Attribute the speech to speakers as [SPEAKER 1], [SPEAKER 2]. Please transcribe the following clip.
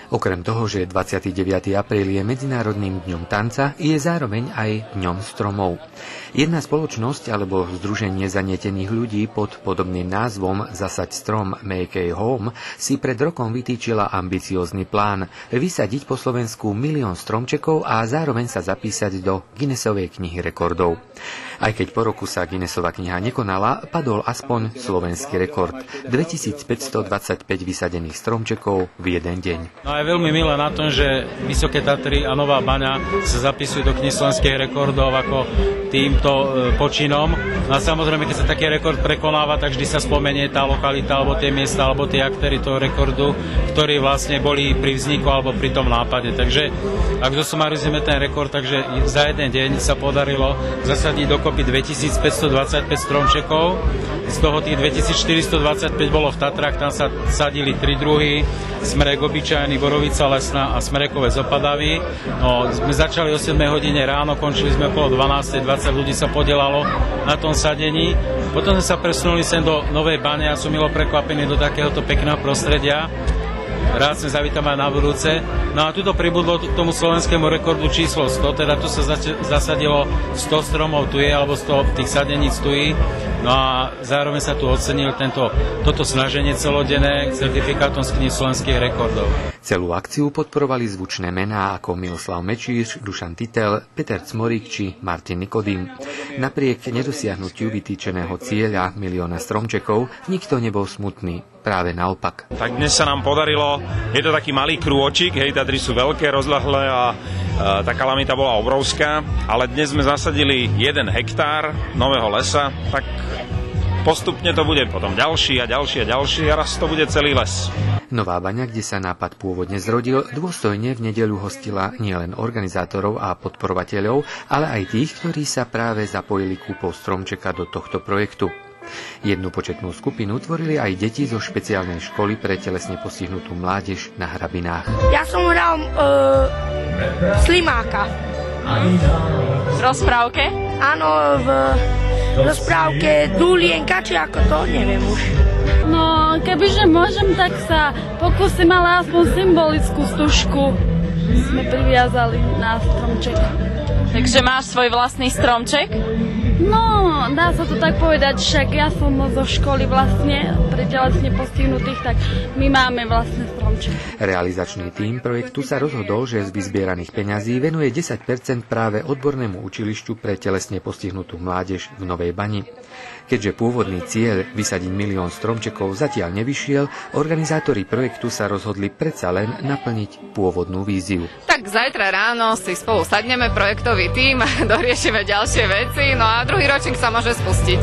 [SPEAKER 1] Okrem toho, že 29. apríl je Medzinárodným dňom tanca, je zároveň aj dňom stromov. Jedna spoločnosť alebo združenie zanietených ľudí pod podobným názvom Zasaď strom Make a Home si pred rokom vytýčila ambiciózny plán vysadiť po Slovensku 1 000 000 stromčekov a zároveň sa zapísať do Guinnessovej knihy rekordov. Aj keď po roku sa Guinnessova kniha nekonala, padol aspoň slovenský rekord. 2525 vysadených stromčekov v jeden deň.
[SPEAKER 2] No je veľmi milé na tom, že Vysoké Tatry a Nová Baňa sa zapisujú do knihy slovenských rekordov ako týmto počinom. No a samozrejme, keď sa taký rekord prekonáva, tak vždy sa spomenie tá lokalita, alebo tie miesta, alebo tie aktéri toho rekordu, ktorí vlastne boli pri vzniku alebo pri tom nápade. Takže ak zosumarizujeme ten rekord, takže za jeden deň sa podarilo zasadiť dokopy 2525 stromčekov. Z toho tých 2425 bolo v Tatrách, tam sa sadili 3 druhy, smrek obyčajný, borovica lesná a smrekové z Opavy. No, sme začali o 7 hodine ráno, končili sme okolo 12, 20 ľudí sa podielalo na tom sadení. Potom sme sa presunuli sem do Novej Bane a som milo prekvapený do takéhoto pekného prostredia. Rád sme zavítam aj na budúce. No a tuto pribudlo k tomu slovenskému rekordu číslo 100, teda tu sa zasadilo 100 stromov tu je, alebo 100 tých sadeníc tu je. No a zároveň sa tu ocenil toto snaženie celodenné k certifikátom z knihy slovenských rekordov.
[SPEAKER 1] Celú akciu podporovali zvučné mená ako Miloslav Mečíš, Dušan Titel, Peter Cmorík či Martin Nikodým. Napriek nedosiahnutiu vytýčeného cieľa 1 000 000 stromčekov nikto nebol smutný. Práve naopak.
[SPEAKER 3] Tak dnes sa nám podarilo, je to taký malý krôčik, hej, Tatry sú veľké, rozľahlé a tá kalamita bola obrovská, ale dnes sme zasadili 1 hektár nového lesa, tak postupne to bude potom ďalší a ďalší a ďalší a raz to bude celý les.
[SPEAKER 1] Nová Baňa, kde sa nápad pôvodne zrodil, dôstojne v nedeľu hostila nielen organizátorov a podporovateľov, ale aj tých, ktorí sa práve zapojili kúpou stromčeka do tohto projektu. Jednu početnú skupinu tvorili aj deti zo špeciálnej školy pre telesne postihnutú mládež na Hrabinách.
[SPEAKER 4] Ja som hral Slimáka.
[SPEAKER 5] V rozprávke?
[SPEAKER 4] Áno, v rozprávke Dulienka, či ako to, neviem už.
[SPEAKER 6] No, kebyže môžem, tak sa pokúsim, ale aspoň symbolickú stužku sme priviazali na stromček.
[SPEAKER 5] Takže máš svoj vlastný stromček?
[SPEAKER 6] No, dá sa to tak povedať, však ja som zo školy vlastne pre telesne postihnutých, tak my máme vlastné stromček.
[SPEAKER 1] Realizačný tím projektu sa rozhodol, že z vyzbieraných peňazí venuje 10% práve odbornému učilišťu pre telesne postihnutú mládež v Novej Bani. Keďže pôvodný cieľ vysadiť 1 000 000 stromčekov zatiaľ nevyšiel, organizátori projektu sa rozhodli predsa len naplniť pôvodnú víziu.
[SPEAKER 7] Tak zajtra ráno si spolu sadneme, projektový tím, doriešime ďalšie veci, no a druhý ročník sa môže spustiť.